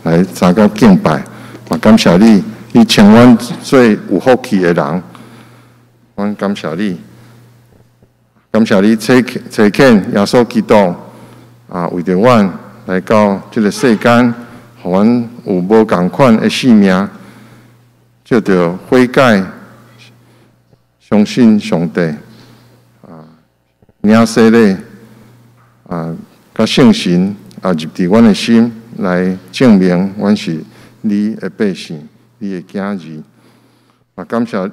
来参加敬拜，嘛感谢你，你称阮做有福气的人，阮感谢你，感谢你差遣耶稣基督为着阮来到这个世间，互阮有无共款的性命，就着悔改，相信上帝领洗礼甲圣神入伫阮的心，来证明阮是你的百姓，你的囝儿。也感谢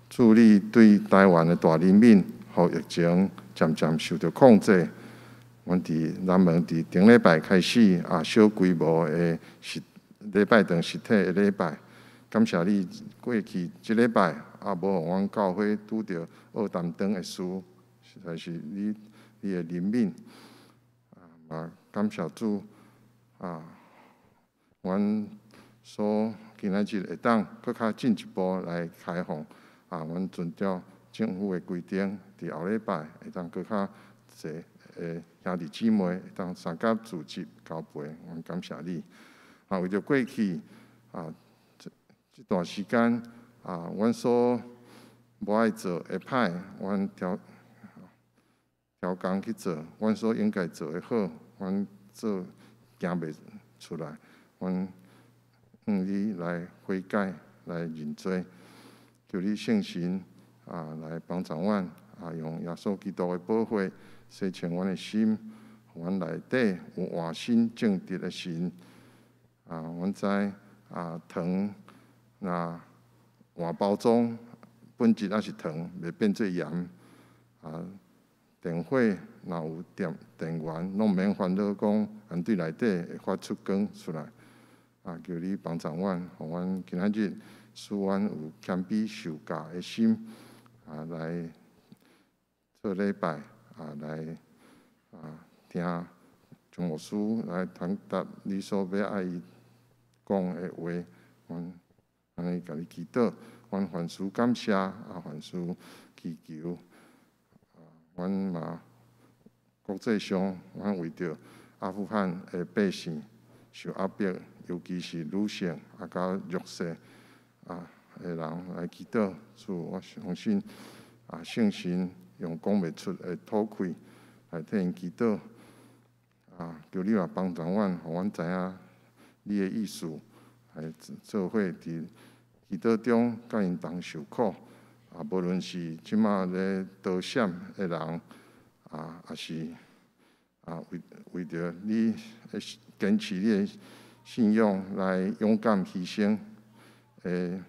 主你对台湾的大人民，互疫情渐渐受到控制。阮伫南门伫顶礼拜开始小规模的礼拜堂实体的礼拜。感谢你过去一礼拜无互阮教会拄着恶担当的事，实在是你的怜悯感谢主阮所今仔日会当搁较进一步来开放阮遵照政府的规定，伫后礼拜会当搁较侪兄弟姊妹会当参加组织交陪，阮感谢你为着过去这段时间阮所无爱做的歹，阮调工去做；阮所应该做的好，阮做行袂出来。阮你来悔改，来认罪，求你圣神来帮助阮用耶稣基督的宝血洗清阮的心，阮内底有换心正直的心阮知糖换包装本质也是糖，袂变做盐电火若有电源，拢毋免烦恼讲安对内底会发出光出来求你帮助阮，互阮今仔日使阮有谦卑受教的心来做礼拜来听钟牧师来传达你所要爱伊讲的话，阮安尼甲你祈祷，阮凡事感谢凡事祈求阮嘛国际上，阮为着阿富汗的百姓受压迫，尤其是女性甲弱势的人来祈祷。主，我相信圣神用讲袂出的吐气来替因祈祷求你也帮助阮，互阮知影你的意思，来做伙伫祈祷中甲因同受苦无论是即马咧逃险的人也是为着你坚持你的信仰来勇敢牺牲的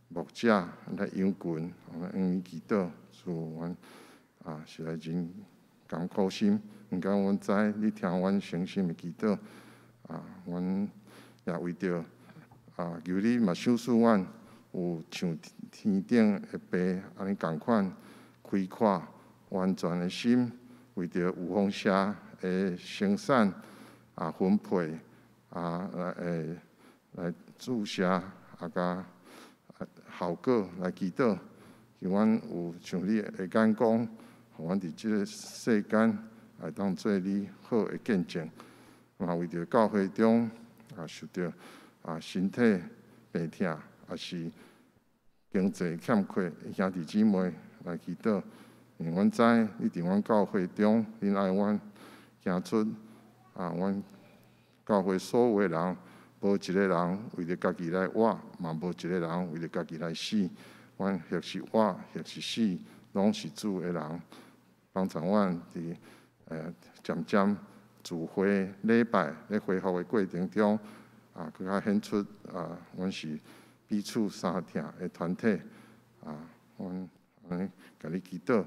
牧者来勇群，用伊祈祷，主阮实在真艰苦心。毋过阮知你听阮诚心的祈祷阮也为着求你嘛赏赐阮有像天顶的白安尼共款开阔完全的心，为着有丰盛的生产分配来注射甲效果来祈祷，求阮有像你会讲讲，互阮伫即个世间来当做你好的见证，嘛为着教会中受到身体病痛是经济欠缺的兄弟姊妹来祈祷，因为阮知你伫阮教会中，恁爱阮行出阮教会所有的人，无一个人为着家己来活，嘛无一个人为着家己来死。阮或是活，或是死，拢是主的人，帮助阮伫渐渐自悔礼拜咧恢复的过程中更较显出阮是彼此相疼的团体阮安尼甲你祈祷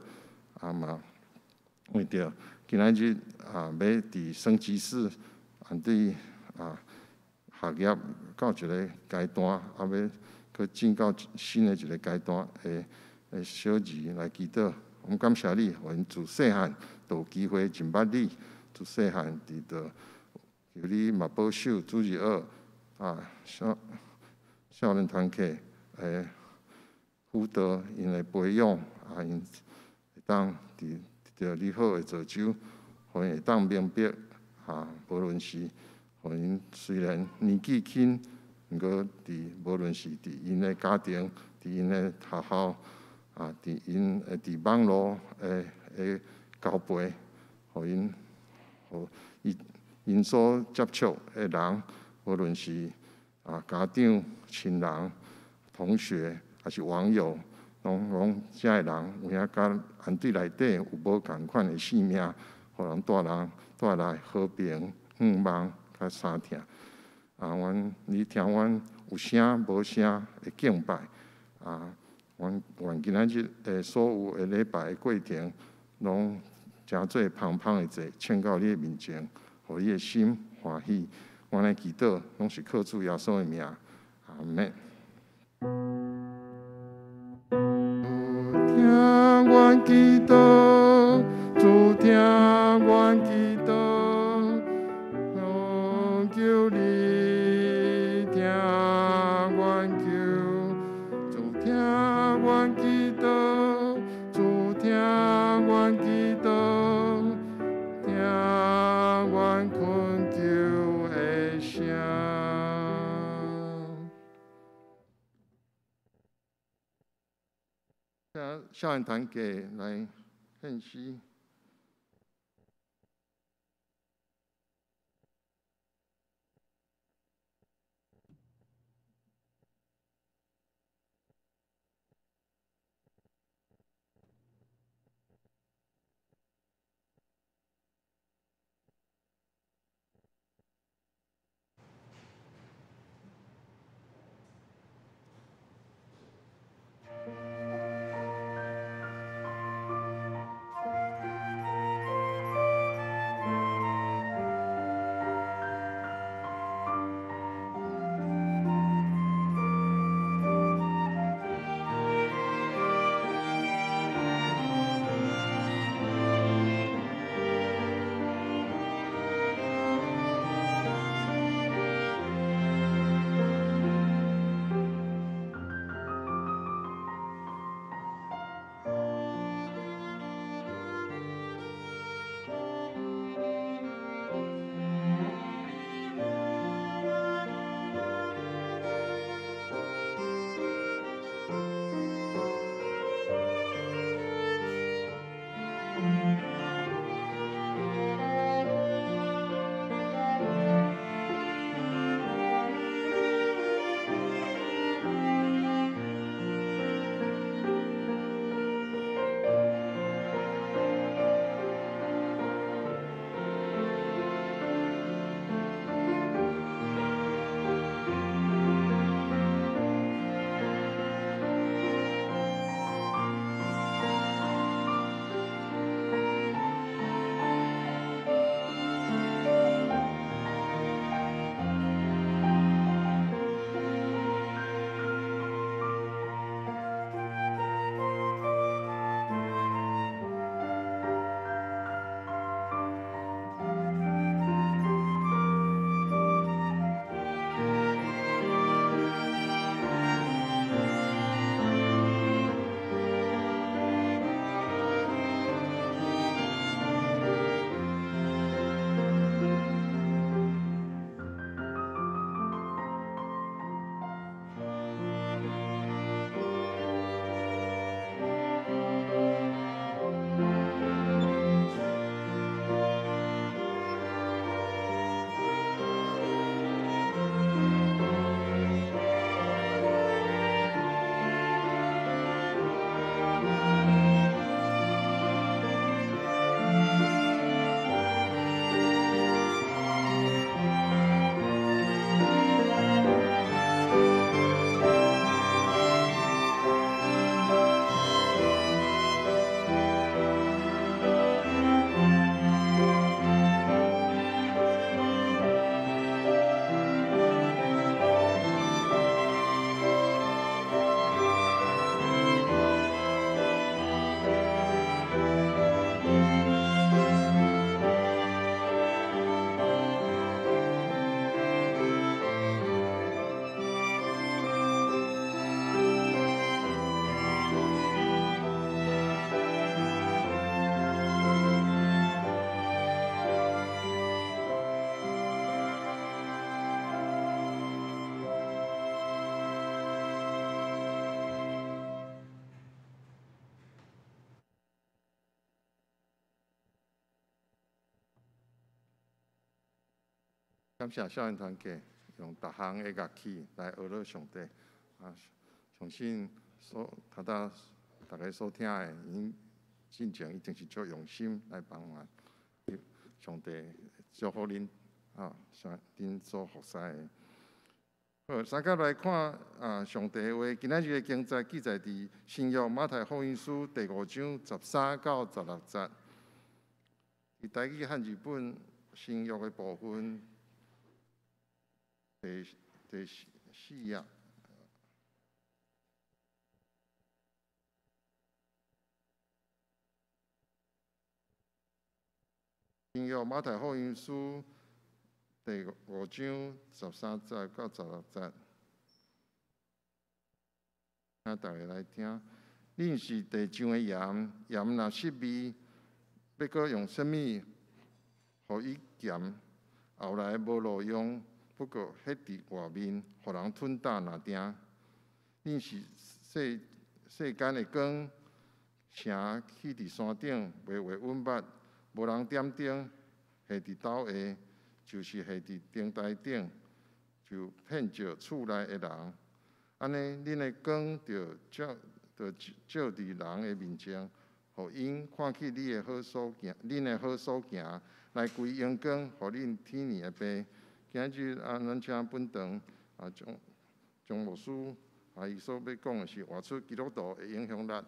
嘛为着今仔日要伫升级室对学业到一个阶段要去进到新的一个阶段的小儿来祈祷。我们感谢你，互因自细汉都有机会认捌你，自细汉伫着求你嘛保守主日学少年团契的辅导，因的培养因会当伫着你好的造就，互因会当明白无论是互因虽然年纪轻，毋过无论是伫因的家庭、伫因的学校啊，伫网络的交陪，互因所接触的人，无论是家长、亲人、同学，还是网友，拢遮个人有影甲团队内底有无共款的性命，互人带来和平、望甲相听。阮你听阮有声无声的敬拜愿今仔日所有的礼拜的过程，拢诚做芳芳的祭，献到你的面前，互你的心欢喜。阮的祈祷拢是靠主耶稣的名，阿门。听阮祈祷，主听阮祈祷，求你听阮求，主听阮祈祷，主听阮祈祷，听阮困求的声。少年团给来献诗。感谢少年团契用逐项的乐器来学乐上帝。相信大家所听的，因进前一定是足用心来帮忙。上帝祝福恁恁所服侍的。好，三甲来看上帝的话，今仔日的经节记载伫新约马太福音书第5章13到16节。伫台语和日本新约的部分，第4页。新约马太福音书第5章13节到16节，请大家来听。恁是地上的盐，盐若失味，要搁用什么，互伊咸？后来无路用，不过迄伫外面，互人吞打若定。恁是世间的光，城起伫山顶，袂画稳捌。无人点灯，下伫斗下，就是下伫灯台顶，就骗着厝内的人。安尼，恁的光就照伫人的面前，互因看见恁的好所行，来归阳光，互恁天年的爸。今日咱请本堂张牧师伊所要讲的是活出基督徒的影响力。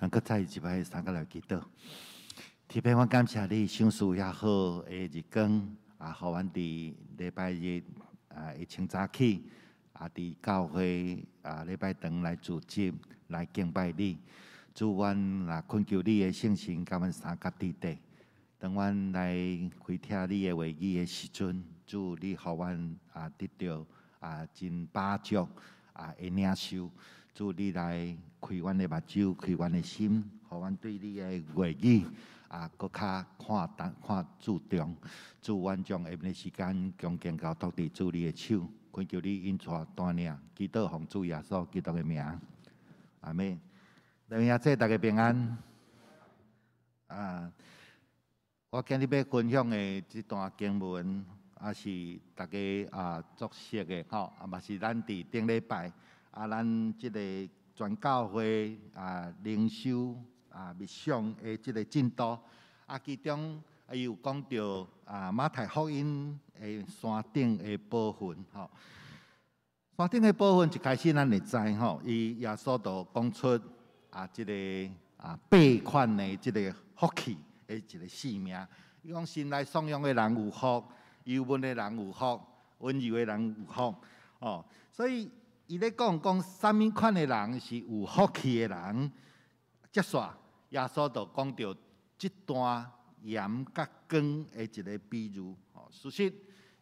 咱搁再一摆三个来祈祷。特别我感谢你，享受也好的日光互阮伫礼拜日会清早起伫教会礼拜堂来组织来敬拜你。主，阮来恳求你的圣神，甲阮三甲伫地。当阮来开听你的话语的时阵，主，你互阮得到真饱足的领受。主，你来开阮的目睭，开阮的心，互阮对你的话语搁较看注重。主，阮将下面的时间恭敬交托伫主你的手，恳求你引带带领，祈祷奉主耶稣基督的名，阿门。弟兄姊妹，大家平安。我今日要分享的这段经文，是大家作识的吼，嘛是咱伫顶礼拜咱即个全教会灵修密想的即个进度其中伊有讲到马太福音的山顶的部分吼。山顶的部分一开始咱会知吼，伊耶稣就讲出即个8款的即个福气的一个性命。伊讲心内颂扬的人有福，忧闷的人有福，温柔的人有福哦。所以伊咧讲啥物款的人是有福气的人，接煞耶稣就讲到即段盐甲光的一个比喻。事实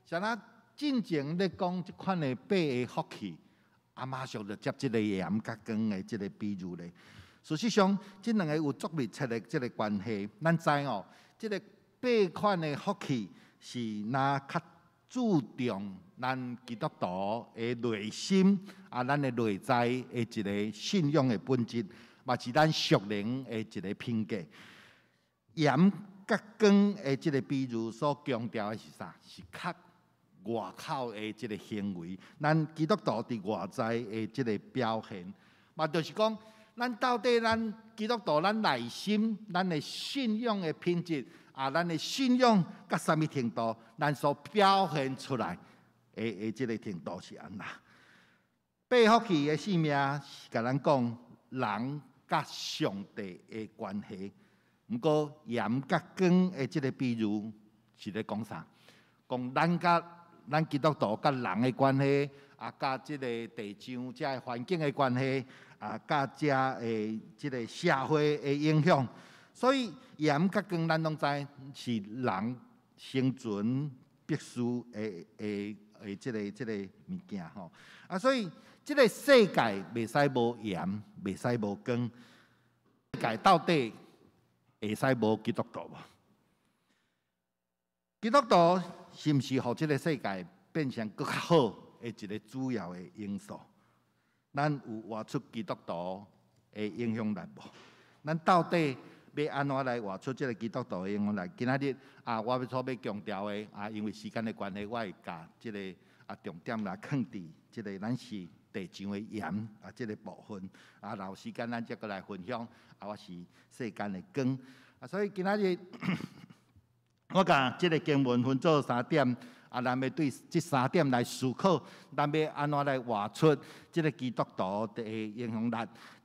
像咱进前咧讲即款的8个福气，马上就接即个盐甲光的即个比喻咧。事实上，即两个有足密切的即个关系。咱知即个8款的福气是若较注重咱基督徒的内心咱的内在的一个信仰的本质，嘛是咱属灵的一个品格。盐甲光的即个比喻所强调的是啥？是较外口的即个行为，咱基督徒伫外在的即个表现，嘛就是讲，咱到底咱基督徒咱内心咱的信仰的品质咱的信仰到什么程度，咱所表现出来的即个程度是安那？8福气的性命是甲咱讲人甲上帝的关系，毋过盐甲光的即个比喻是咧讲啥？讲咱基督徒甲人的关系甲即个地上遮个环境的关系甲遮的即个社会的影响。所以盐甲光咱拢知是人生存必须的即个物件吼所以即个世界袂使无盐，袂使无光。世界到底会使无基督徒无？基督徒是毋是互即个世界变成更较好的一个主要的因素？咱有活出基督徒的影响力无？咱到底要安怎来画出即个基督徒的英雄来？今仔日我要要强调的因为时间的关系，我会甲即个重点来放伫即个咱是地上的盐即个部分然后时间咱再过来分享我是世间的光所以今仔日我甲即个经文分做3点。咱要对这3点来思考，咱要安怎来画出这个基督徒的英雄力？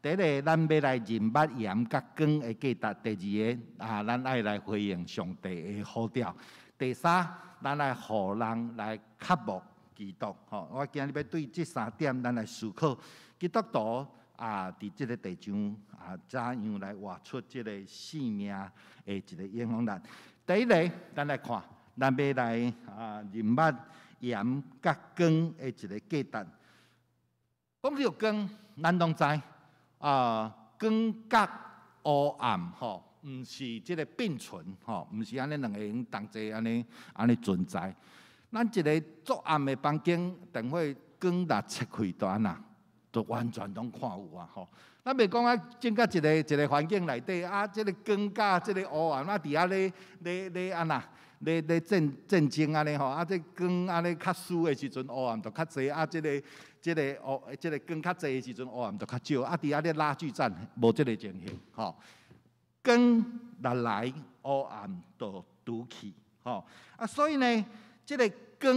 第一个，咱要来认捌盐甲光的价值；第二个，咱爱来回应上帝的呼召；第三，咱来互人来渴慕基督。我今日要对这3点咱来思考，基督徒伫这个地上怎样来画出这个生命的一个英雄力？第一个，咱来看。咱要来认捌盐甲光的一个价值。讲到光，咱拢知光甲黑暗毋是即个并存毋是安尼两个人同齐安尼存在。咱一个作暗的房间，等会光若切开就安那，就完全拢看有咱袂讲整甲一个环境内底即个光甲即个黑暗伫咧安那。咧战争安尼即光安尼较输的时阵，黑暗就较侪即个光较侪的时阵，黑暗就较少伫咧拉锯战，无即个情形光若来，黑暗就拄去所以呢，即个光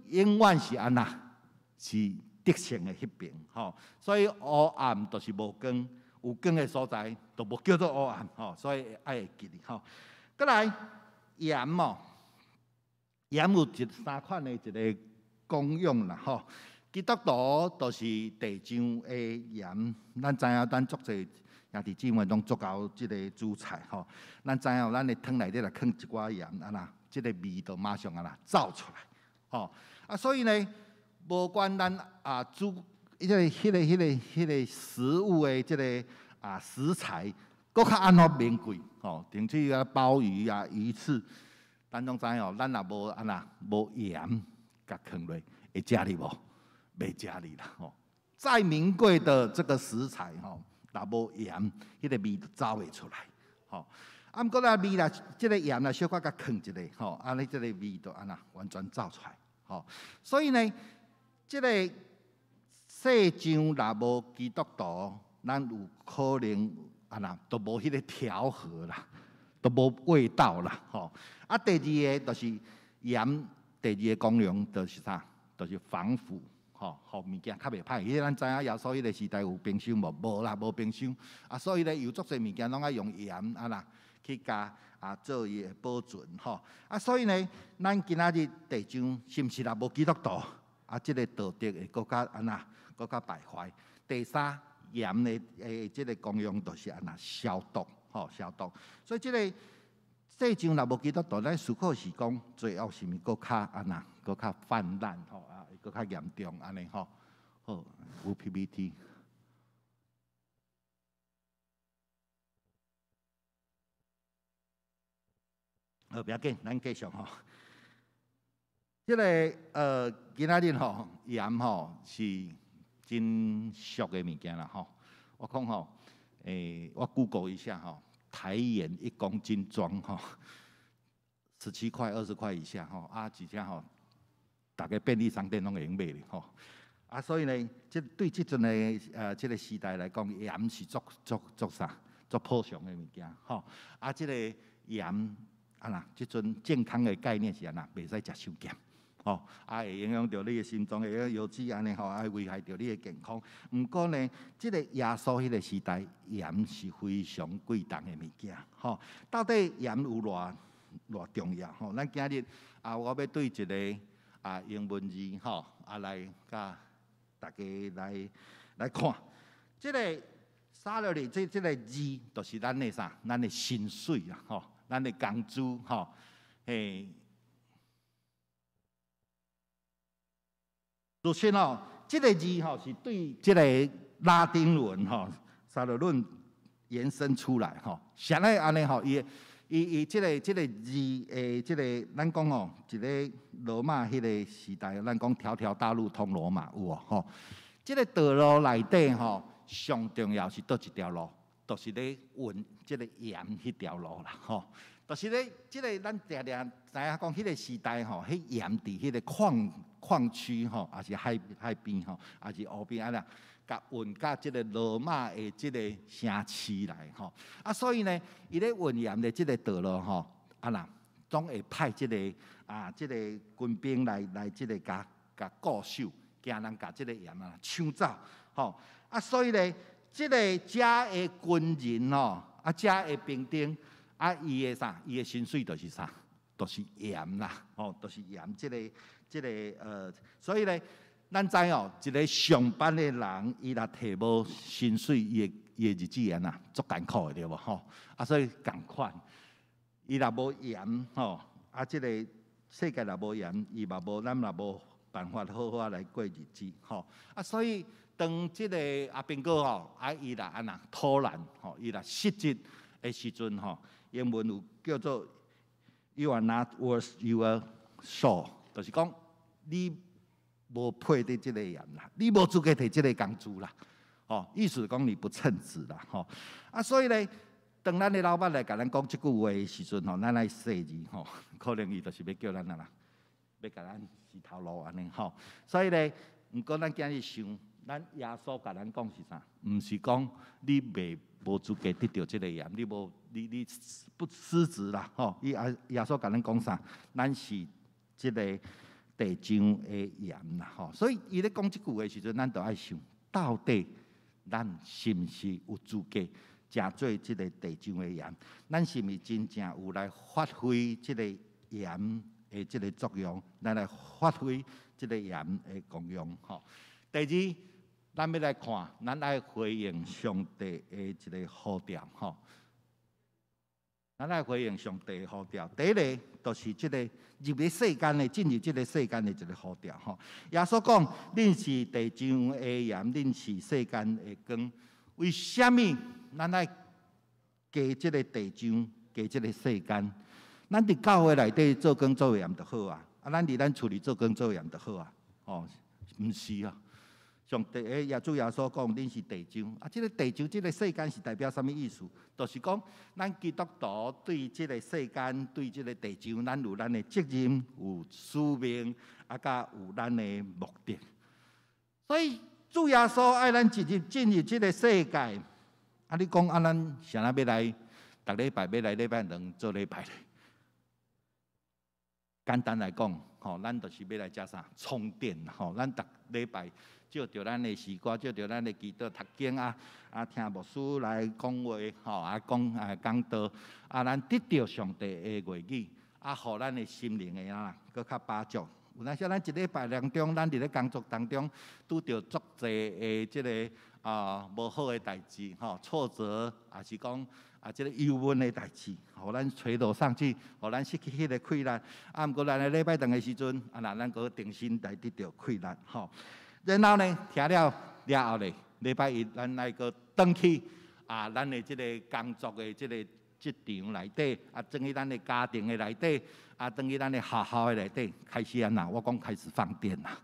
永远是安那，是得胜的迄边所以黑暗就是无光，有光的所在就无叫做黑暗所以爱会记哩再来盐盐有3款的一个功用啦基督徒就是地上的盐，咱知影咱足侪兄弟姊妹拢足够即个煮菜咱知影咱的汤内底来放一寡盐即个味道马上走出来所以呢，无管咱煮迄个食物的即个食材，搁较安怎名贵顶去鲍鱼鱼翅。咱拢知影咱若无盐甲放落，会食哩无？袂食哩啦再名贵的这个食材若无盐，迄个味就走袂出来毋过味啦，即个盐小可甲放一下安尼即个味就完全走出来所以呢，即个世上若无基督徒，咱有可能都无迄个调和啦。都无味道啦第二个就是盐，第二个功用就是啥？就是防腐互物件较袂歹。因为咱知影耶稣迄个时代有冰箱无？无啦，无冰箱所以咧有足侪物件拢爱用盐去加做伊的保存所以呢，咱今仔日地上是毋是若无基督徒即个道德会搁较败坏。第三，盐的即个功用就是消毒。消毒，所以即个世上若无基督徒，咱思考是讲罪恶是毋是搁较泛滥会搁较严重安尼好，有 PPT。好，不要紧，咱继续即个今仔日盐是真俗的物件啦我讲我 Google 一下台盐1公斤装17块、20块以下真正大家便利商店拢会用买哩所以呢，对即阵的即个时代来讲，盐是足普常的物件即个盐即阵健康的概念是袂使食伤咸。会影响到你的心脏，会影油脂安尼会危害到你的健康。毋过呢，即个耶稣迄个时代，盐是非常贵重的物件。到底盐有偌重要？咱今日我要对一个英文字来甲大家来看。即个撒落去，即个字，就是咱的啥？咱的薪水咱的工资就是这个字是对这个拉丁文撒罗论延伸出来啥咧安尼伊这个字这个咱讲一个罗马迄个时代，咱讲条条大路通罗马有这个道路内底上重要是倒一条路？都是咧运即个盐迄条路啦，吼，就是咧即个咱常常知影讲，迄个时代吼，迄盐伫迄个矿区吼，也是海边吼，也是湖边啊啦，甲运甲即个罗马的即个城市来吼，所以呢，伊咧运盐的即个道路吼，啦，总会派即个即个军兵来即个甲固守，惊人甲即个盐抢走，吼，所以呢。即个遮的军人吼，遮的兵丁，伊的啥？伊的薪水就是啥？就是盐啦，吼，就是盐。即个所以咧，咱知哦，一个上班的人，伊若摕无薪水，伊的日子安呐，足艰苦的对无吼？所以共款，伊若无盐吼，即个世界若无盐，伊嘛无，咱嘛无办法好好来过日子吼。所以。当即个苹果吼，伊若安那偷懒吼，伊若失职的时阵吼，英文有叫做 You are not worth your salt， 就是讲你无配得即个盐啦，你无资格摕即个工资啦，吼，意思讲你不称职啦，吼，所以咧，当咱的老板来甲咱讲即句话的时阵吼，咱来细字吼，可能伊就是要叫咱啦，要甲咱死头路安尼吼，所以咧，毋过咱今日想。咱耶稣甲咱讲是啥？毋是讲你无资格得到即个盐，你不失职啦，吼！耶稣甲咱讲啥？咱是即个地上的盐啦，吼！所以伊咧讲即句话的时阵，咱就爱想，到底咱是毋是有资格食做即个地上的盐？咱是毋是真正有来发挥即个盐的即个作用？咱来发挥即个盐的功用，吼！第二。咱要来看，咱爱回应上帝的一个呼召，吼。咱爱回应上帝的呼召。第一个就是即个入咧世间的，进入即个世间的一个呼召，吼。耶稣讲：恁是地上的盐，恁是世间的光。为什么咱爱加即个地上，加即个世间？咱伫教会内底做光做盐就好啊，咱伫咱厝里做光做盐就好啊，哦，毋是啊。上帝耶主耶稣讲，恁是地上，即个地上，即个世间是代表什么意思？就是讲，咱基督徒对即个世间，对即个地上，咱有咱的责任，有使命，甲有咱的目的。所以主耶稣爱咱进入即个世界，你讲咱谁要来？逐礼拜要来礼拜2做礼拜咧？简单来讲，吼，咱就是要来加啥充电，吼，咱逐礼拜。照着咱的诗歌，照着咱的祈祷、读经听牧师来讲话，吼讲道，咱得到上帝的话语，互咱的心灵的搁较饱足。有当时咱一礼拜当中，咱伫咧工作当中拄着足济的即个无好的代志，吼挫折，也是讲即个忧闷的代志，互咱垂头丧气，互咱失去迄个快乐。毋过咱的礼拜2的时阵，咱搁重新来得到快乐，吼。然后呢，听了后咧，礼拜1咱来个转去咱的即个工作的即个职场内底，转去咱的家庭的内底，转去咱的学校的内底，开始我讲开始放电啦。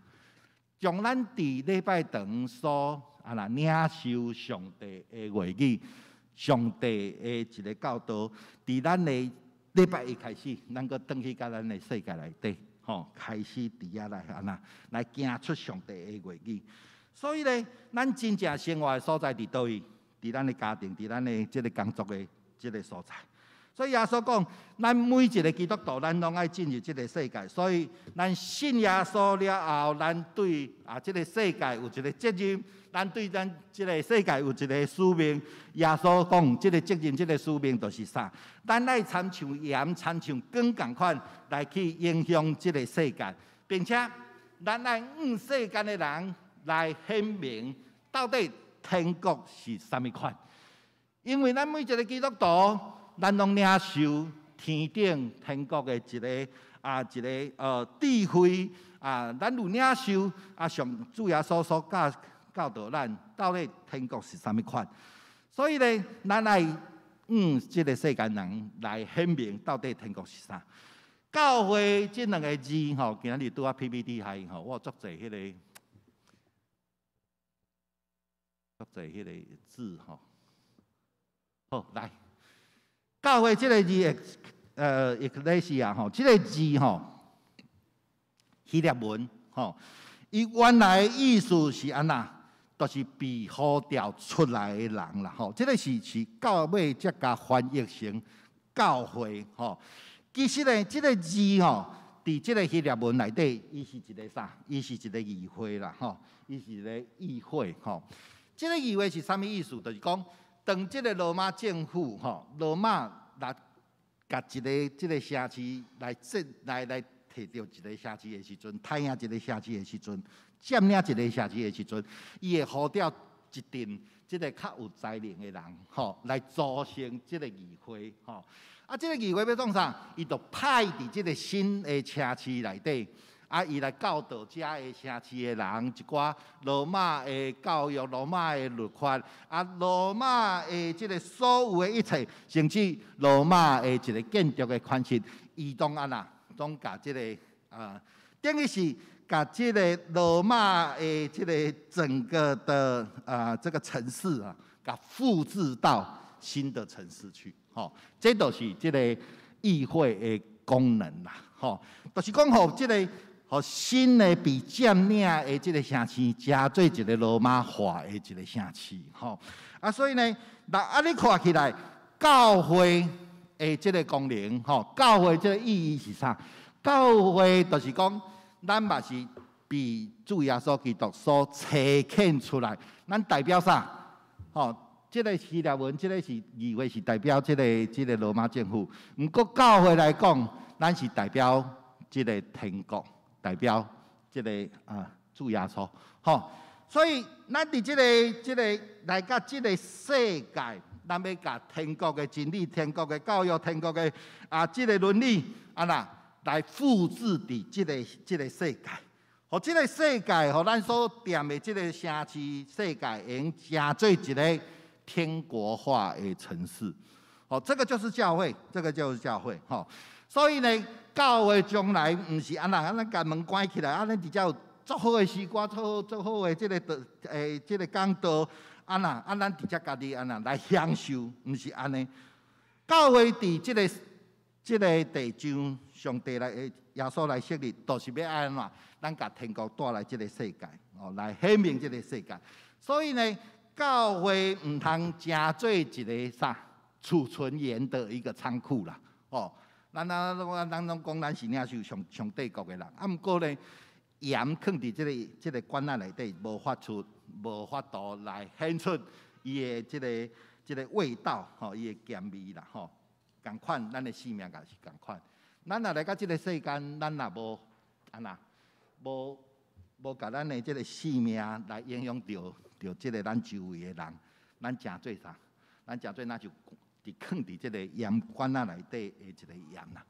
将咱伫礼拜2所领受上帝的话语，上帝的一个教导，伫咱的礼拜1开始，咱个转去到咱的世界内底。吼，开始伫遐来行出上帝的话语。所以咧，咱真正生活的所在伫倒位？伫咱的家庭，伫咱的即个工作的即个所在。所以耶稣讲，咱每一个基督徒，咱拢爱进入即个世界。所以，咱信耶稣了后，咱对即个世界有一个责任，咱对咱即个世界有一个使命。耶稣讲，即个责任、即个使命就是啥？咱爱参像盐、参像光共款来去影响即个世界，并且咱爱世间的人来显明到底天国是啥物款。因为咱每一个基督徒，咱拢领受天顶天国的一个智慧咱有领受上主耶稣所教导咱到底天国是啥物款。所以咧，咱爱即个世间人来显明到底天国是啥。教会这2个字吼，今日拄啊 PPT 下吼，我足侪迄个足侪迄个字吼。好，来，教会这个字，ecclesia 吼，这个字吼，希腊文吼，伊原来的意思是安那，就是被呼召出来的人啦吼。这个是到尾才甲翻译成教会吼。其实呢，这个字吼，伫这个希腊文内底，伊是一个啥？伊是一个议会啦吼，伊是一个议会吼。这个议会是啥物意思？就是讲，当这个罗马政府吼，罗马来甲这个城市来摕到一个城市的时阵，太赢一个城市的时阵，占领一个城市的时阵，伊会呼召一群这个较有才能的人吼，来组成这个议会吼。啊，这个议会要创啥？伊就派伫这个新的城市内底。啊，伊来教导遮的城市的人一寡罗马的教育、罗马的律法，啊，罗马的即个所有的一切，甚至罗马的一个建筑的款式，伊拢安那，拢甲即个等于是甲即个罗马的即个整个的这个城市啊，甲复制到新的城市去，吼，这都是即个议会的功能啦，吼，就是讲吼，即个。互新的被占领的即个城市，加做一个罗马化的一个城市，吼啊，所以呢，你看起来，教会的即个功能，吼，教会即个意义是啥？教会就是讲，咱嘛是被主耶稣基督所差遣出来，咱代表啥？吼，即个希腊文，即个是议会是代表即个罗马政府，毋过教会来讲，咱是代表即个天国。代表这个主耶稣，吼，所以咱伫这个来甲这个世界，咱要甲天国的真理、天国的教育、天国的这个伦理来复制伫这个世界，互这个世界，互咱所踮的这个城市世界，用成做一个天国化的城市，哦，这个就是教会，这个就是教会，吼。所以呢，教会将来毋是安咱甲门关起来，咱直接有足好的诗歌、足好的这个讲道，咱直接家己来享受，毋是安尼。教会伫这个地上，上帝来耶稣来设立，就是要安怎？咱甲天国带来这个世界，哦，来显明这个世界。所以呢，教会毋通成做一个啥储存盐的一个仓库啦，哦。咱拢讲咱是领受上帝国的人，毋过呢，盐放伫这个罐仔内底，无法度来显出伊的这个味道，吼，伊的咸味啦，吼，共款，咱的性命也是共款。咱若来到这个世间，咱若无甲咱的这个性命来影响到这个咱周围的人，咱诚做啥？咱诚做那就。放伫这个盐罐仔内底的一个盐啦，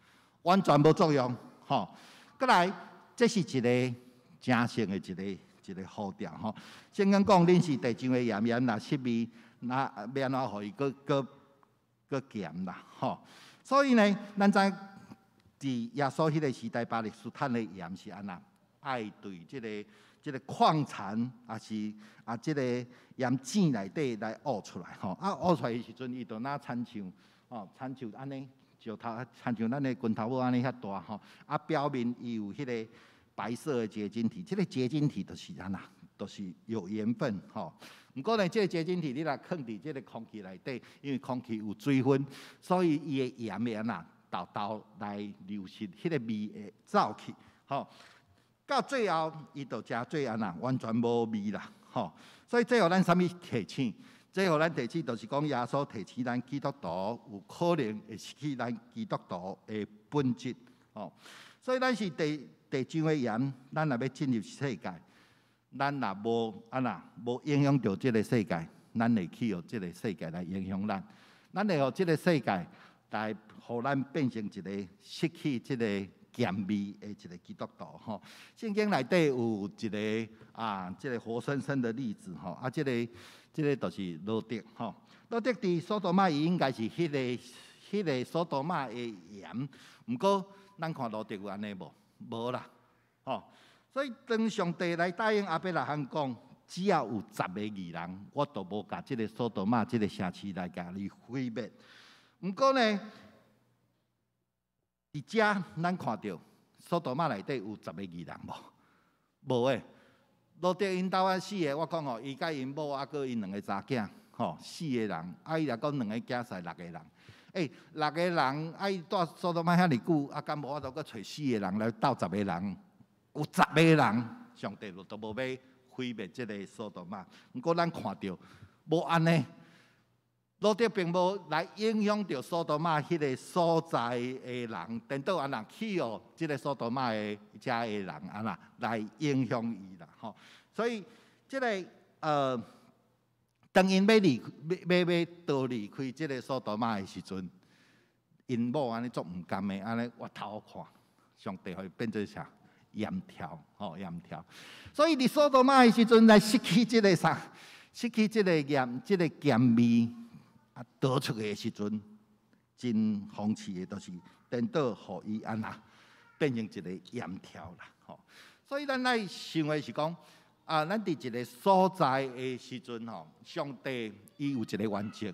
完全无作用，吼。再来，这是一个正性的一个呼召，吼。先讲恁是地上的盐，盐若失味，那要安怎互伊搁咸啦，吼。所以呢，咱知伫耶稣迄个时代，巴勒斯坦的盐是安那爱对这个矿产这个盐井内底来挖出来，吼，挖出来的时阵，伊就那亲像安尼，就亲像咱的拳头母安尼遐大，吼，表面伊有迄个白色的结晶体，这个结晶体就是安那，就是有盐分，吼。不过呢，这个结晶体你若放伫这个空气内底，因为空气有水分，所以伊的盐会安那豆来流失，迄个味会走去，吼。到最后，伊就食做安那，完全无味啦，吼。所以最后咱啥物提醒？最后咱提醒就是讲，耶稣提醒咱基督徒有可能会失去咱基督徒的本质，吼。所以咱是地上的盐，咱若要进入世界，咱若无影响到这个世界，咱会去互这个世界来影响咱，咱会互这个世界来互咱变成一个失去这个咸味的一个基督徒，吼。圣经内底有一个这个活生生的例子，吼，这个就是罗德，吼。罗德伫索多玛伊应该是迄个索多玛的盐，毋过咱看罗德有安尼无啦，吼。所以当上帝来答应亚伯拉罕讲，只要有10个义人，我都无甲即个索多玛即个城市来甲你毁灭。毋过呢，伫遮咱看到索多玛内底有10个义人无？无诶。罗德因兜仔4个，我讲伊甲因某啊，佮因2个查囝，4个人，伊来讲2个囝婿6个人。6个人，伊住索多玛遐尼久，敢无法度佮找4个人来斗10个人？有10个人，上帝都无要毁灭即个索多玛。毋过咱看到无安尼，罗德并无来影响到索多玛迄个所在的人，颠倒安人去即个索多玛的遮的人安那来影响伊啦，所以即个当因要逃离开即个索多玛的时阵，因某安尼足毋甘的，安尼我头看，上帝会变做啥？盐条，盐条。所以伫索多玛的时阵，来失去即个啥？失去即个咸味。倒出去的时阵，真讽刺的，就是颠倒，互伊安那变成一个盐条啦。所以咱来想的是讲，咱伫一个所在的时阵，上帝伊有一个原则，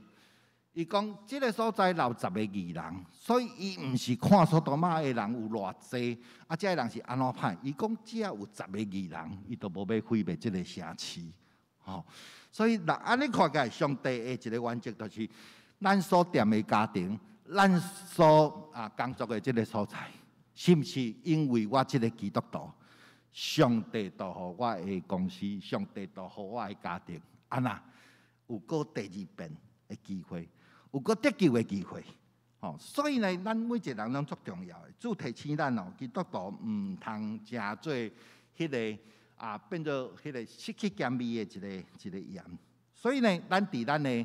伊讲即个所在留10个义人，所以伊毋是看索多玛的人有偌济，即个人是安怎歹？伊讲只要有10个义人，伊都无要毁灭即个城市。所以，安尼看起来，上帝的一个原则就是，咱所踮的家庭，咱所工作的这个所在，是毋是因为我这个基督徒，上帝都互我的公司，上帝都互我的家庭，安那有过第2遍的机会，有过得救的机会。所以呢，咱每一个人拢足重要的。主提醒咱基督徒毋通诚做迄个。变做迄个失去咸味的一个盐，所以呢，咱伫咱的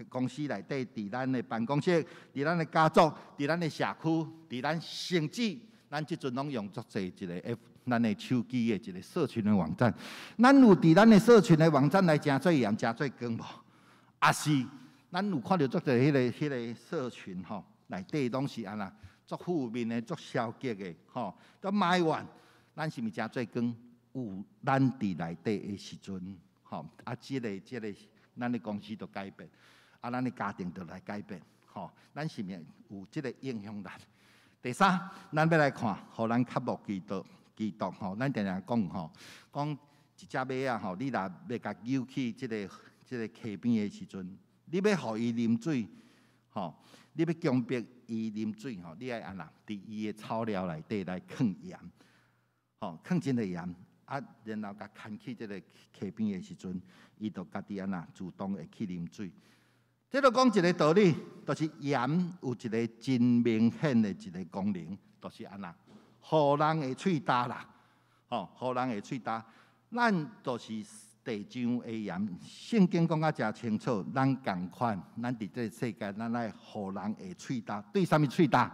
公司内底，伫咱的办公室，伫咱的家族，伫咱的社区，伫咱城市，咱即阵拢用足济一个咱的手机的一个社群的网站。咱有伫咱的社群的网站来诚做盐、诚做光无？也是咱有看到足济迄个社群内底拢是安那足负面的、足消极的都埋怨。咱是毋是诚做光？有咱伫内底的时阵，即个咱的公司就改变，咱的家庭就来改变，咱是毋是有即个影响力？第三，咱要来看，互咱较无基督，咱定定讲讲一只马你若要甲扭去即个溪边的时阵，你要互伊啉水，你要强迫伊啉水，你爱安那？伫伊的草料内底来放盐。放真个盐，然后甲牵去即个溪边的时阵，伊就家己安那自动会去啉水。这就讲一个道理，就是盐有一个真明显的一个功能，就是安那，互人的喙焦啦，互人的喙焦。咱就是地上的盐，圣经讲啊诚清楚，咱共款，咱伫这个世界，咱来互人的喙焦，对啥物喙焦？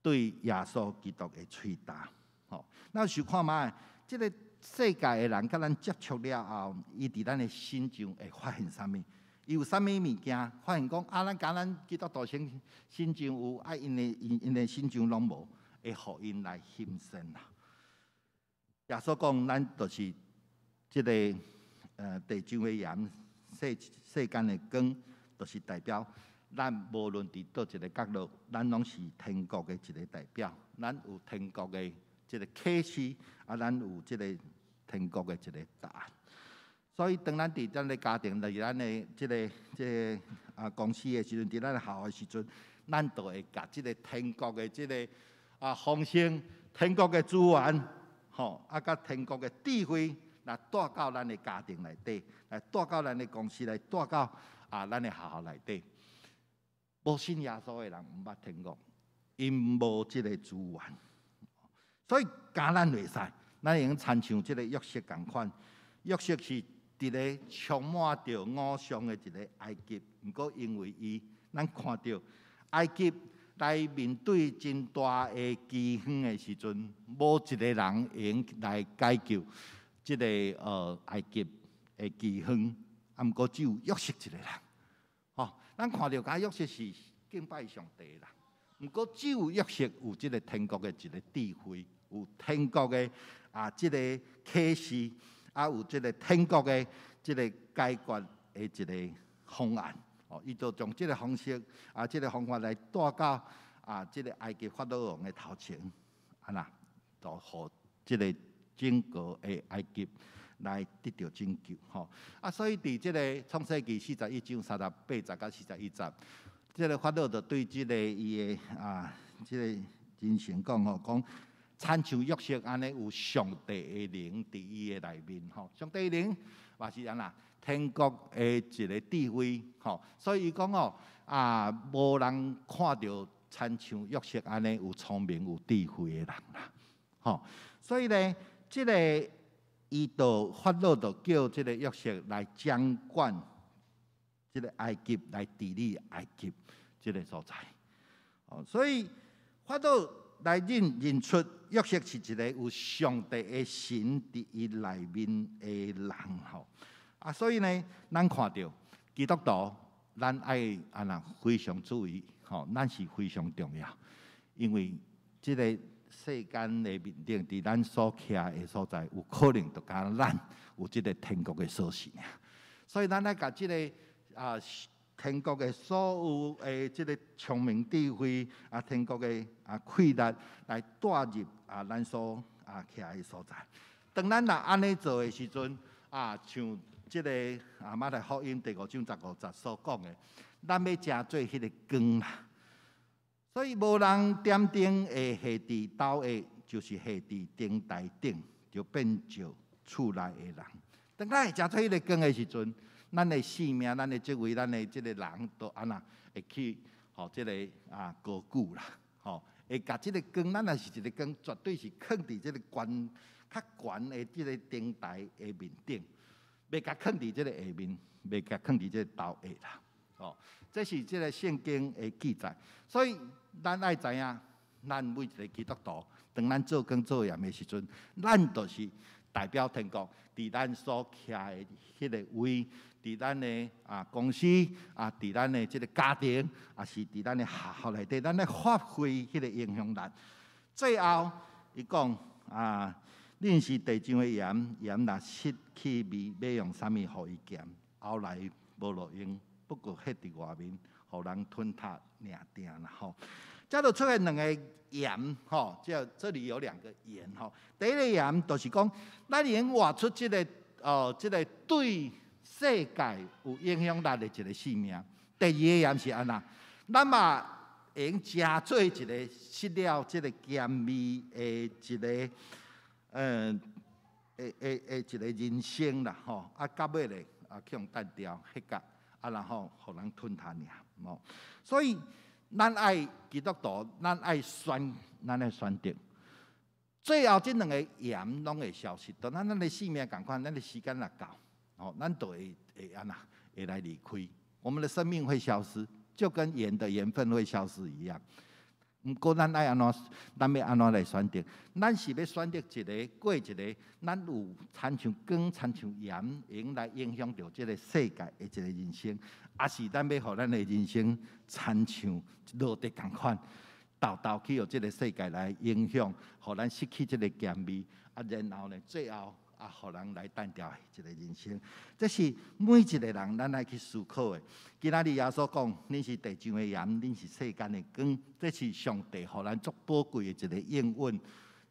对耶稣基督的喙焦。咱想看卖，即个世界的人甲咱接触了后，伊伫咱的心上会发现啥物？伊有啥物物件？发现讲咱甲咱基督徒心上有，因的心上拢无，会互因来牺牲啦。耶稣讲，咱就是即个地上的盐，世间的光，就是代表咱无论伫倒一个角落，咱拢是天国的一个代表。咱有天国的即个启示，咱有即个天国的一个答案。所以，当咱伫咱的家庭，伫咱的即个公司的时阵，伫咱的学校的时阵，咱都会甲即个天国的即个丰盛、天国的资源，甲天国的智慧，来带到咱的家庭内底，来带到咱的公司，来带到咱的学校内底。无信耶稣的人毋捌天国，因无即个资源。所以，教咱袂使，咱会用参像即个约瑟共款。约瑟是伫咧充满着偶像的一个埃及，毋过因为咱看到埃及来面对真大的饥荒的时阵，无一个人会用来解救即个埃及的饥荒，毋过只有约瑟一个人。咱看到甲约瑟是敬拜上帝啦。毋过只有约瑟有即个天国的一个智慧，有天国的即个启示，有即个天国的即个解决的一个方案。伊就从即个方式即个方法来带到即个埃及法老王的头前，就互即个整个的埃及来得到拯救。所以伫即个创世纪41章38节到41节，即个法老就对即个伊的即个人生讲亲像约瑟安尼，有上帝的灵伫伊的内面。上帝的灵嘛是天国的一个智慧。所以伊讲无人看到亲像约瑟安尼有聪明有智慧的人啦。所以呢，即个伊就法老就叫即个约瑟来掌管即个埃及，来治理埃及即个所在。所以法老来认出约瑟是一个有上帝的神伫伊内面的人。所以呢，咱看到基督徒，咱爱非常注意，咱是非常重要，因为即个世间的面顶，伫咱所徛的所在，有可能就甲咱有即个天国的锁匙。所以咱爱甲即个天国的所有的即个聪明智慧天国的气力来带入咱所徛的所在。当咱若安尼做的时阵，像即个马太福音第5章15节所讲的，咱要食做迄个光啦。所以无人点灯会下伫斗下，就是下伫灯台顶，就变做厝内的人。当咱会食做迄个光的时阵，咱的性命、咱的职位、咱的即个人都会去即个高久啦。会甲即个光，咱若是一个光，绝对是放伫即个较悬的即个灯台的面顶。袂甲放伫即个下面，袂甲放伫即个斗下啦。这是即个圣经的记载。所以咱爱知影，咱每一个基督徒，当咱做工做盐的时阵，咱就是代表天国，伫咱所徛的迄个位，伫咱的公司伫咱的即个家庭，是伫咱的学校内底，咱来发挥迄个影响力。最后，伊讲恁是地上的盐，盐若失去味，要用啥物互伊咸？后来无路用，不过迄伫外面，互人吞塌领定啦。这就出现两个盐，这里有两个盐。第一个盐就是讲，咱已经活出这个对世界有影响力的一个生命。第二个盐是安那，咱嘛会用食做一个失了这个咸味的一个一个人生啦，到尾咧去用单调迄个然后互人吞吞尔。所以咱爱基督徒，咱爱选择。最后这两个盐拢会消失，当咱的生命共款，咱的时间若到，咱就会来离开，我们的生命会消失，就跟盐的盐分会消失一样。毋过咱爱安怎，咱要安怎来选择？咱是要选择一个过一个，咱有亲像光、亲像盐，用来影响到这个世界的一个人生，还是咱要互咱的人生亲像落地共款，豆豆去互这个世界来影响，互咱失去这个咸味，然后呢，最后互人来单调的一个人生。这是每一个人咱来去思考的。今仔日耶稣讲，恁是地上的盐，恁是世间的光，这是上帝互咱足宝贵的一个应允。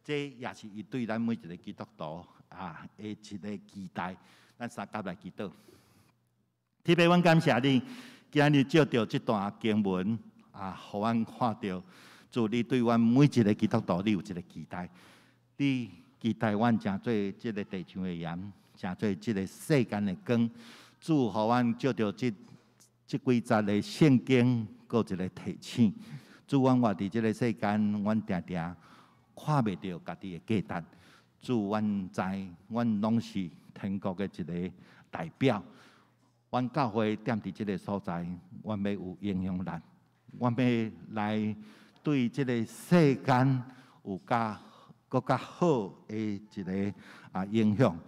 这也是伊对咱每一个基督徒的一个期待。咱三甲来祈祷。天父，阮感谢你，今仔日照着这段经文互阮看到，主你对阮每一个基督徒，你有一个期待。你期待阮成做这个地上的盐，成做这个世间的光。主，互阮照着这几节的圣经，搁一个提醒。主，阮活伫这个世间，阮常常看袂到家己的价值。主，阮知，阮拢是天国的一个代表。阮教会踮伫这个所在，阮要有影响力，阮要来对这个世间有更加好的一个影响，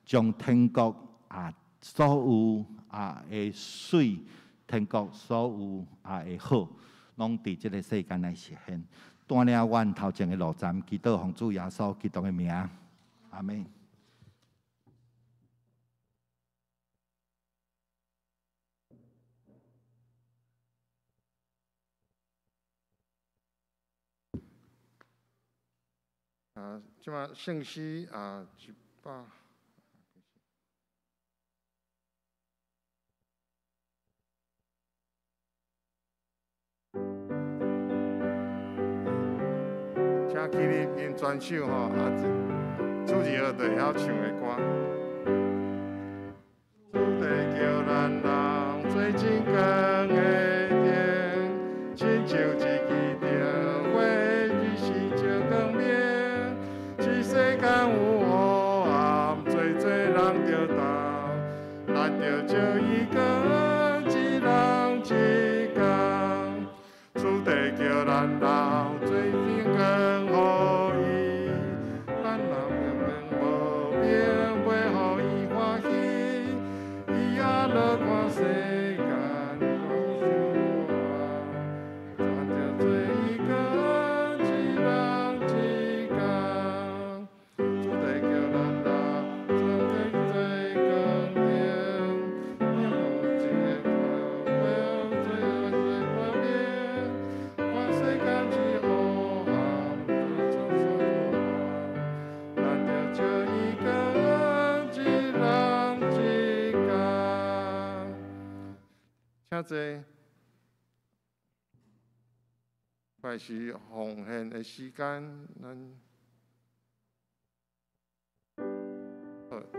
将天国所有的水，天国所有的好，拢伫这个世间来实现。带领阮头前的路站，祈祷奉主耶稣基督的名，阿门。即马圣诗100。请起立并专首吼，主持乐队晓唱的歌。主地叫咱人做真光的灯，亲像一支灯火，日时照光明。这世间有黑暗，做人着斗，咱着照伊光，一人一工。主地叫咱人做真光。请坐，快是奉献的时间，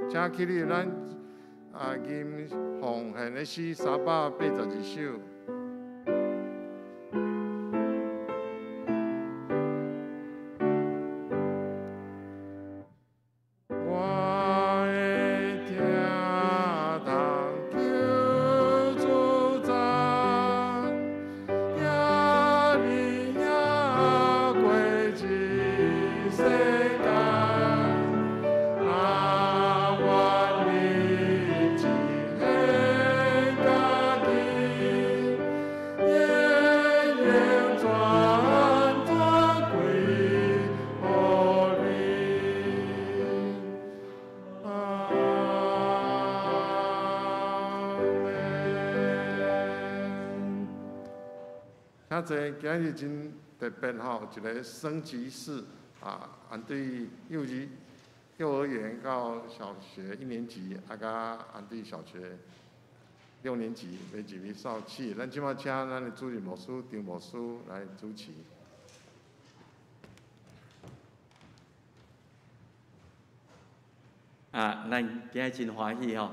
请起立，咱吟奉献的诗382首。请坐，今日真特别吼，一个升级式对幼儿园到小学1年级，甲对小学6年级要入去扫起。咱即马请咱的主任牧师张牧师来主持。咱今日真欢喜吼，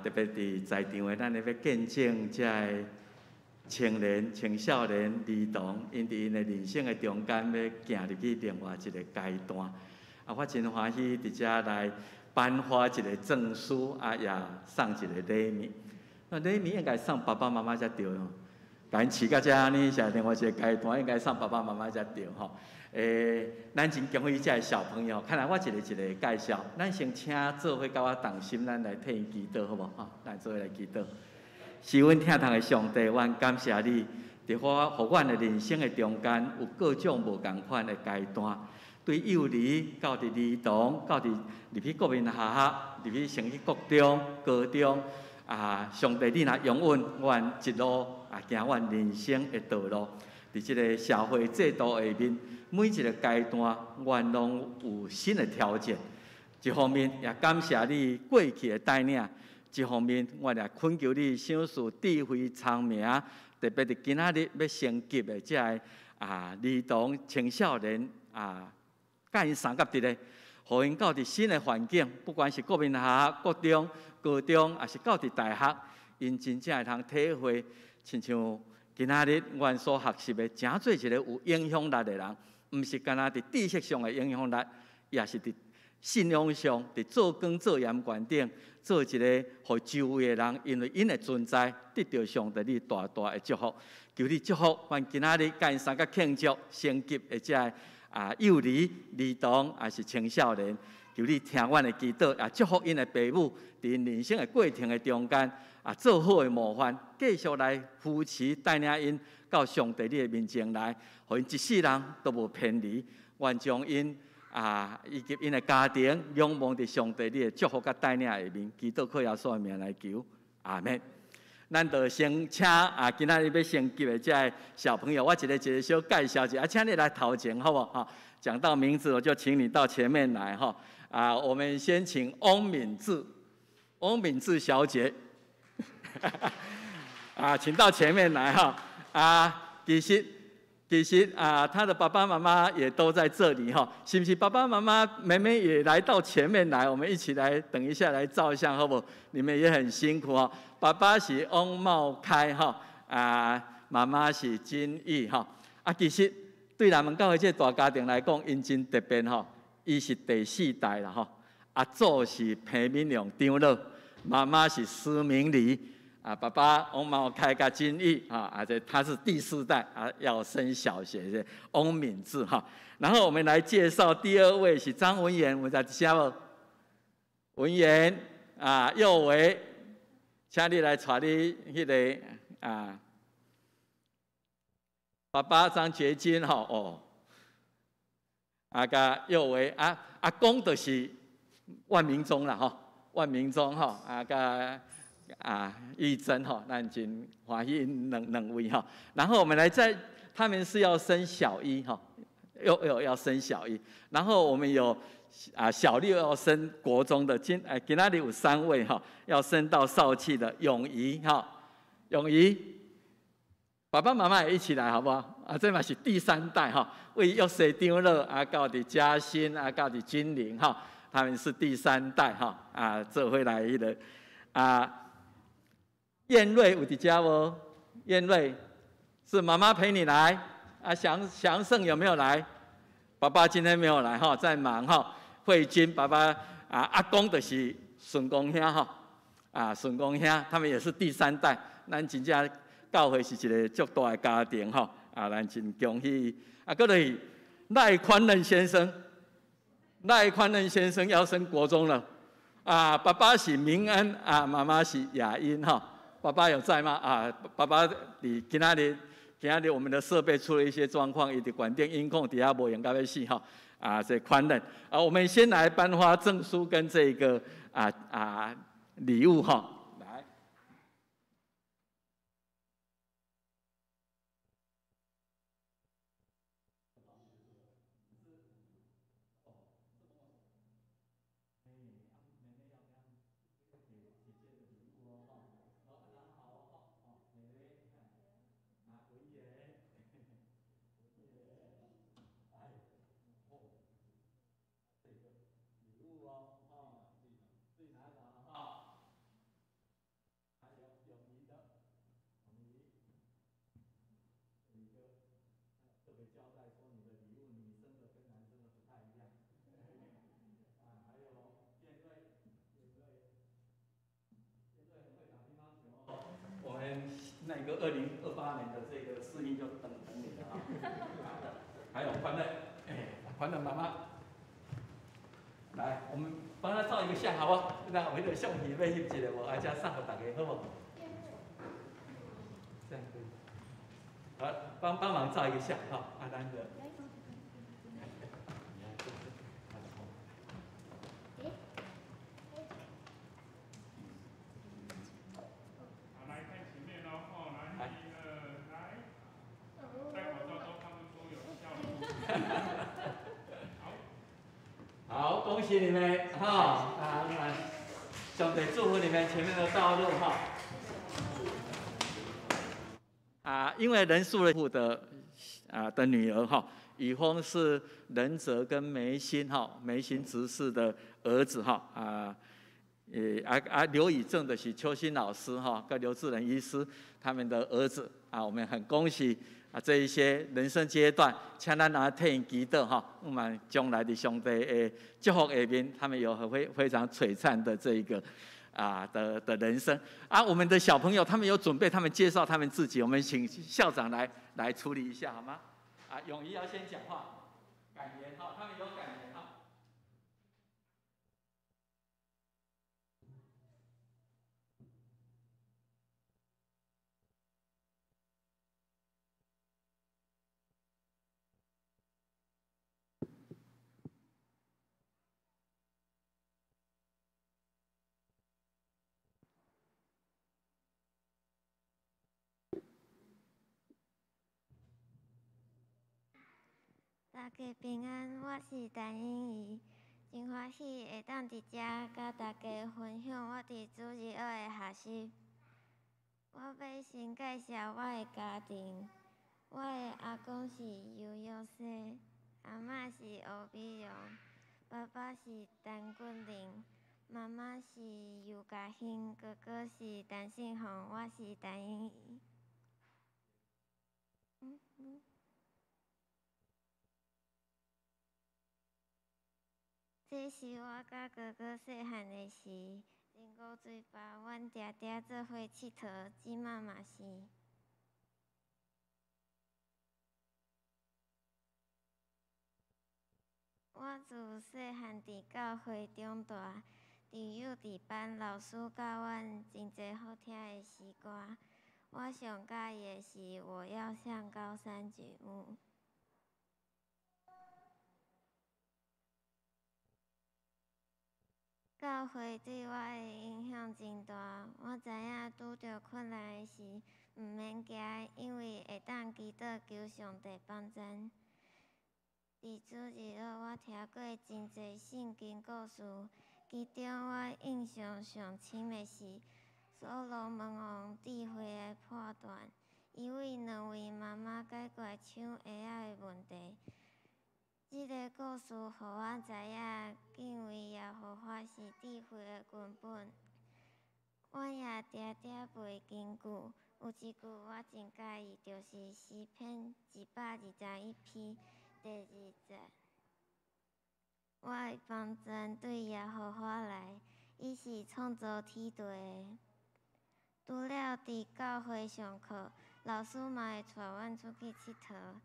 特别伫在场的，咱要见证这青年、青少年、儿童，因伫因的人生的中间，要行入去另外一个阶段。我真欢喜伫遮来颁发一个证书，也送一个礼物。礼物应该送爸爸妈妈才对哦。甲因饲到遮呢，是另外一个阶段，应该送爸爸妈妈才对吼。咱真恭喜这小朋友。看来我一个介绍，咱先请做伙甲我同心，咱来替因祈祷，好无？咱做伙来祈祷。是阮疼痛的上帝，阮感谢你，伫互阮的人生的中间有各种无共款的阶段，对幼儿到伫儿童，到伫入去国民学校，入去升去国中、高中，上帝你若容允阮一路行阮人生的道路，伫即个社会制度下面，每一个阶段，阮拢有新的挑战。一方面也感谢你过去的带领。一方面，我也恳求你赏赐智慧聪明，特别是今仔日要升级的这儿童、青少年甲因相合伫咧，互因到伫新的环境，不管是国民学校、国中、高中，还是到伫大学，因真正会通体会，亲像今仔日阮所学习的，真做一个有影响力的人，毋是干那伫知识上的影响力，也是伫信仰上，伫做光做盐观顶，做一个互周围的人，因为因的存在，得到上帝你大大的祝福。求你祝福，阮今仔日甲因三个庆祝升级的这幼儿、儿童，还是青少年。求你听阮的祈祷，也祝福因的父母，伫因人生的过程的中间，做好的模范，继续来扶持带领因到上帝你的面前来，互因一世人都无偏离。愿将因。以及因的家庭，仰望伫上帝你的祝福甲带领下面，祈祷靠耶稣的名来求，阿门。咱就先请今仔日要升级的这小朋友，我一个小介绍一下，请你来头前好无？讲到名字，我就请你到前面来哈。我们先请翁敏智小姐，请到前面来哈。其实他的爸爸妈妈也都在这里哈，是不是？爸爸妈妈、妹妹也来到前面来，我们一起来，等一下来照相，好不好？你们也很辛苦哈。爸爸是翁茂开哈，妈妈是金玉哈。其实对咱们教会这大家庭来讲，因真特别哈，伊是第4代啦哈。阿祖是彭敏良长老，妈妈是施明礼。爸爸翁茂开甲金玉这他是第4代要升小学，翁敏智哈。然后我们来介绍第2位是张文言，我在下不？文言幼为，请你来带你迄个爸爸张觉金哈甲幼为阿公就是万明忠啦哈，万明忠哈甲。玉珍哈，咱真欢喜两位哈。然后我们来他们是要升小1哈，要升小1。然后我们有小6要升国中的，今仔日有3位哈，要升到少气的永仪哈，永仪，爸爸妈妈也一起来好不好？这嘛是第3代哈，为幼师长老到的嘉欣到的金玲哈，他们是第3代哈这回来的燕瑞有伫家无？燕瑞是妈妈陪你来祥胜有没有来？爸爸今天没有来哈，在忙哈。慧君爸爸阿公就是顺公兄哈顺公兄，他们也是第3代。咱真正教会是一个足大的家庭哈咱真恭喜。搁就是赖宽仁先生，赖宽仁先生要升国中了爸爸是明恩妈妈是雅音哈。爸爸有在吗？爸爸今仔日我们的设备出了一些状况，伊的管电音控底下无用到要死哈这宽仁我们先来颁发证书跟这个礼物哈。来，那个2028年的这个试音就等你了还有宽仁，宽仁妈妈，来，我们帮他照一个相，好不好？那我的相片要翕一个无，而且送给大家，好不好？这样可以。好，帮忙照一个相哈，咱的。好，恭喜你们兄弟祝福你们前面的道路因为仁恕的女儿宇峰是仁泽跟梅心梅心执事的儿子刘以正的是邱新老师跟刘志仁医师他们的儿子我们很恭喜这一些人生阶段，请咱替因祈祷我们将来的上帝的祝福下面，他们有非常璀璨的这一个的人生我们的小朋友他们有准备，他们介绍他们自己，我们请校长来处理一下好吗？永仪要先讲话，感言他们有感言大大家平安，我是陈英怡，真欢喜会当伫遮甲大家分享我伫主日学的学习。我要先介绍我的家庭。我的阿公是尤佑西，阿嬷是欧美容，爸爸是陈君玲，妈妈是尤嘉欣，哥哥是陈信宏，我是陈英怡。这是我甲哥哥细汉的时，伫五水坝，阮定定做伙佚佗，即马嘛是。我自细汉伫教会长大，伫幼稚班老师教阮真侪好听的诗歌。我上喜意的是《我要向高山举目》。教会对我的影响真大。我知影拄着困难的时，毋免惊，因为会当祈祷求上帝帮助。伫主日学，我听过真侪圣经故事，其中我印象上深的是所罗门王智慧的判断，伊为两位妈妈解决抢鞋仔的问题。这个故事互我知影，敬畏耶和华是智慧的根本。我也常常背金句，有一句我真喜意，就是诗篇121篇第2节。我的帮助对耶和华来，伊是创造天地的。除了伫教会上课，老师嘛会带阮出去佚佗。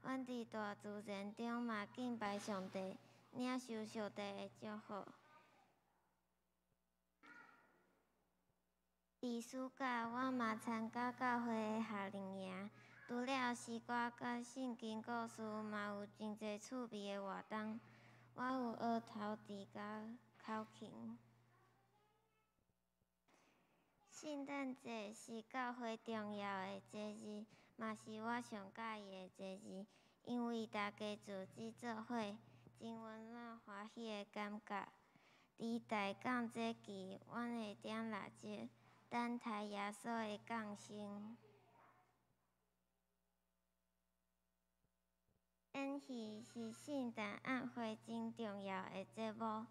阮伫大自然中嘛敬拜上帝，领受上帝的祝福。伫暑假，我嘛参加教会的夏令营，除了诗歌甲圣经故事，嘛有真侪趣味的活动。我有学陶笛甲口琴。圣诞节是教会重要的节日，嘛是我上喜意的节日，因为大家组织做伙，真温暖欢喜的感觉。伫大降节期，阮会点蜡烛，等待耶稣的降生。演戏是圣诞晚会真重要的节目。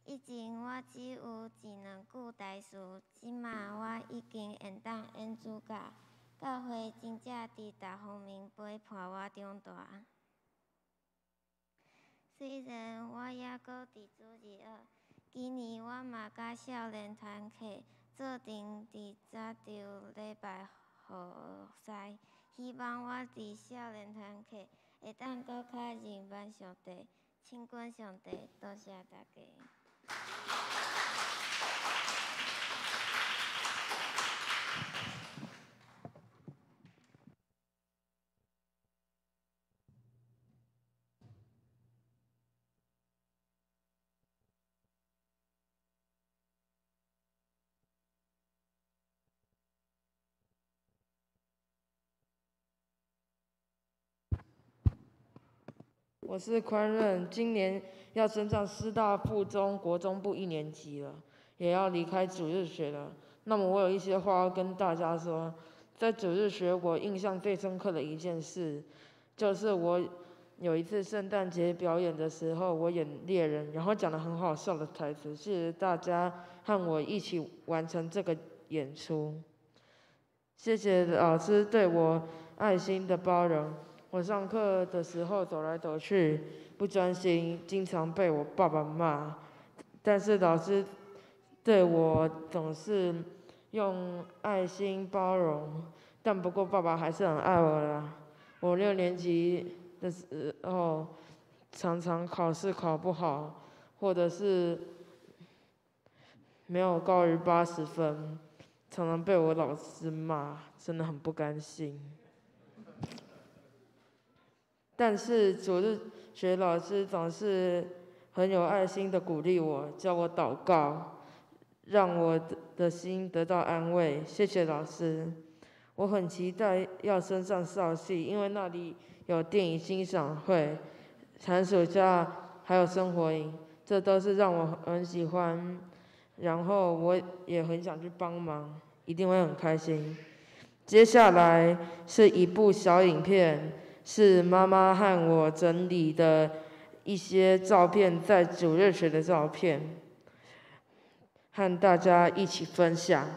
以前我只有1-2句台词，即马我已经会当演主角。教会真正伫各方面陪伴我长大。虽然我还阁伫主日学，今年我嘛甲少年团契做阵伫早朝礼拜互师，希望我伫少年团契会当搁较认捌上帝，亲近上帝。多谢大家。我是宽润，今年要升上师大附中国中部1年级了，也要离开主日学了。那么我有一些话要跟大家说。在主日学，我印象最深刻的一件事，就是我有一次圣诞节表演的时候，我演猎人，然后讲了很好笑的台词，谢谢大家和我一起完成这个演出。谢谢老师对我爱心的包容。我上课的时候走来走去，不专心，经常被我爸爸骂。但是老师对我总是用爱心包容，但不过爸爸还是很爱我啦。我6年级的时候，常常考试考不好，或者是没有高于80分，常常被我老师骂，真的很不甘心。但是主日学老师总是很有爱心的鼓励我，教我祷告，让我的心得到安慰。谢谢老师。我很期待要升上少系，因为那里有电影欣赏会，寒暑假还有生活营，这都是让我很喜欢，然后我也很想去帮忙，一定会很开心。接下来是一部小影片，是妈妈和我整理的一些照片，在主日学的照片，和大家一起分享。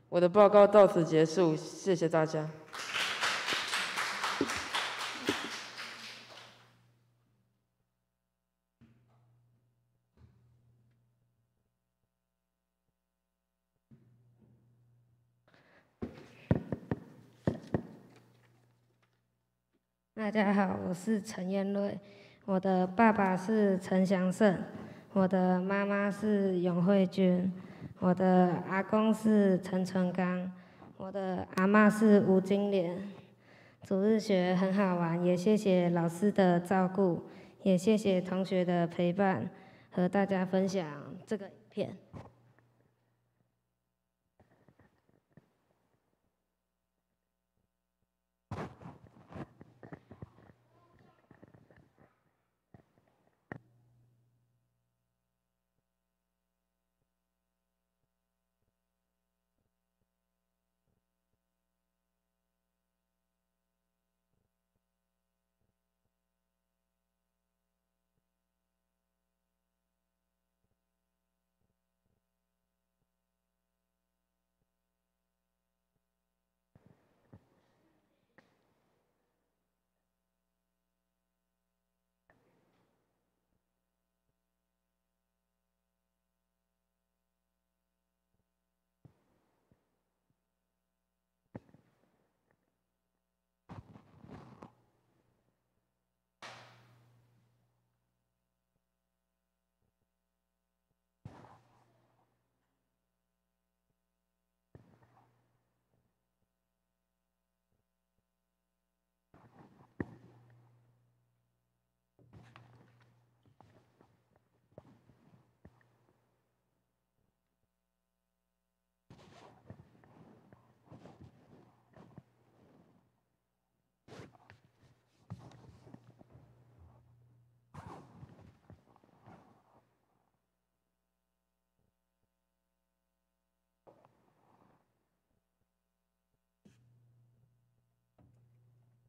我的报告到此结束，谢谢大家。大家好，我是陈彦瑞，我的爸爸是陈祥胜，我的妈妈是永慧君，我的阿公是陈纯刚，我的阿嬷是吴金莲。主日学很好玩，也谢谢老师的照顾，也谢谢同学的陪伴，和大家分享这个影片。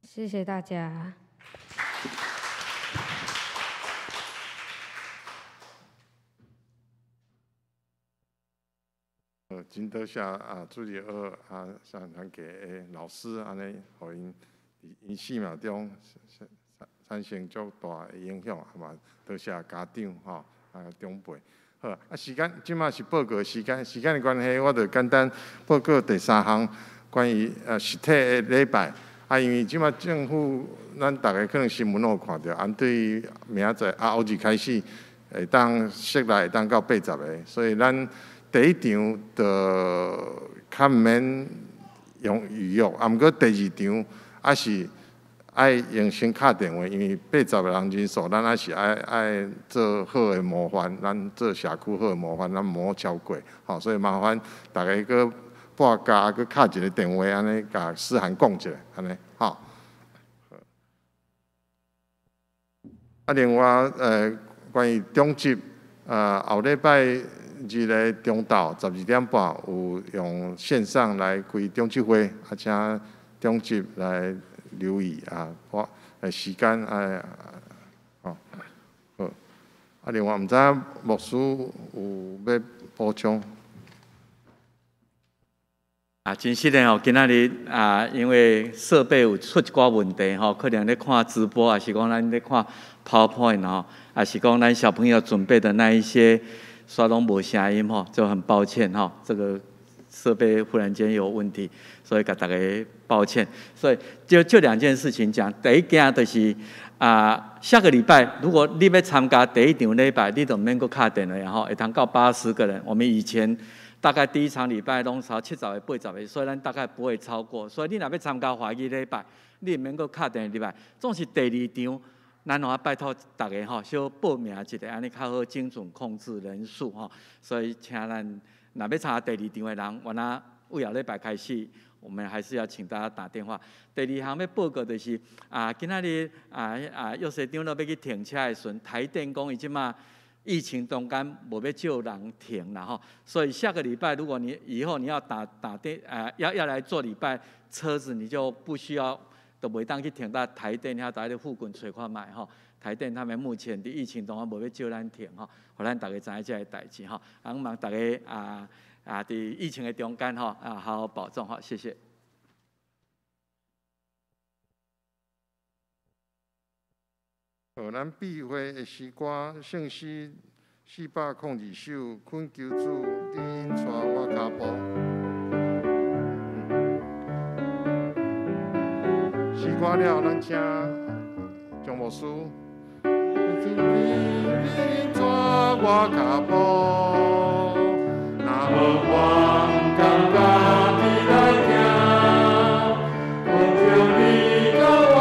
谢谢大家。真多谢主日学上传给老师安尼，互因4秒钟产生足大的影响，嘛多谢家长长辈。好时间即马是报告的时间的关系，我就简单报告第3项关于实体的礼拜。因为即马政府，咱大家可能新闻有看到，对明仔载后日开始会当设立会当到80个，所以咱第一场就较毋免用预约，毋过第2场还是爱用先敲电话，因为80个人人数，咱还是爱做好的模范，咱做社区好的模范，咱毋好超过。所以麻烦大家搁拨加搁敲一个电话，安尼甲思涵讲一下，安尼另外关于中级后礼拜日的中昼12点半有用线上来开中执会，请中执来留意时间好。另外毋知影牧师有要补充？真实的今仔日因为设备有出一寡问题可能咧看直播，还是讲咱咧看 PowerPoint 还是讲咱小朋友准备的那一些，刷拢无声音就很抱歉这个设备忽然间有问题，所以给大家抱歉。所以就两件事情讲，第一件就是下个礼拜如果你要参加第一场礼拜，你就免搁敲电话会通到80个人。我们以前大概第一场礼拜拢超70个、80个，所以咱大概不会超过。所以你若要参加华语礼拜，你免搁敲电话入来。总是第二场，咱我拜托大家小报名一下，安尼较好精准控制人数所以请咱若要参加第二场的人，原来为后礼拜开始，我们还是要请大家打电话。第二项要报告就是今仔日幼师长要去停车的时阵，台电讲伊即马疫情中间无要叫人停啦所以下个礼拜如果你以后你要要来做礼拜，车子你就不需要都袂当去停到台电遐在咧附近找看卖台电他们目前伫疫情中间无要叫咱停互咱大家知影这个代志望大家伫疫情的中间好好保重谢谢。咱闭会的诗歌圣诗402首，困求主你引带我脚步。诗歌了，咱请张牧师。你引带我脚步，若无我感觉你来行，困求你教我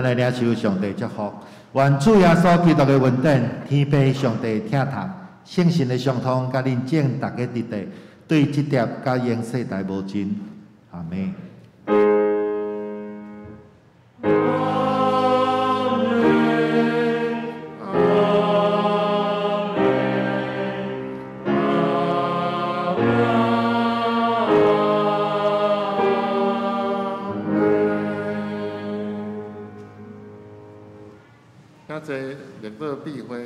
来领受上帝祝福，愿主耶稣基督的恩典、天父上帝听谈、圣神的相通，甲恁众大家伫地，对这碟甲永世代无尽。阿门。热络闭会。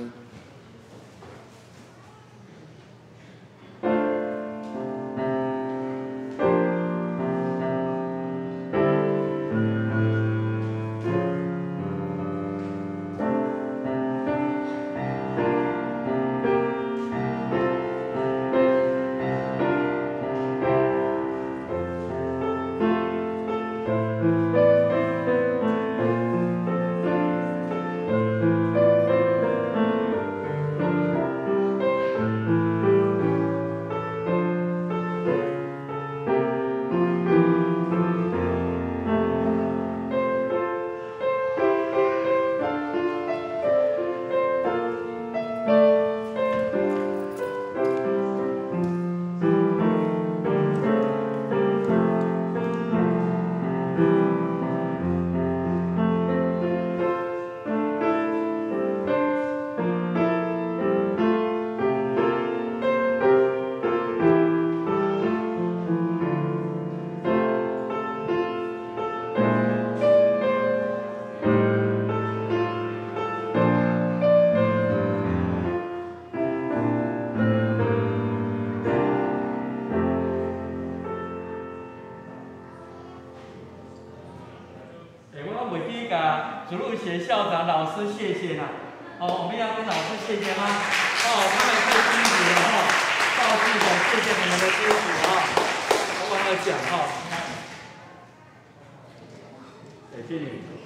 主路学校长、老师，谢谢啦。我们要跟老师谢谢吗？他们最积极的道具的，谢谢你们的支持我忘了讲谢谢你。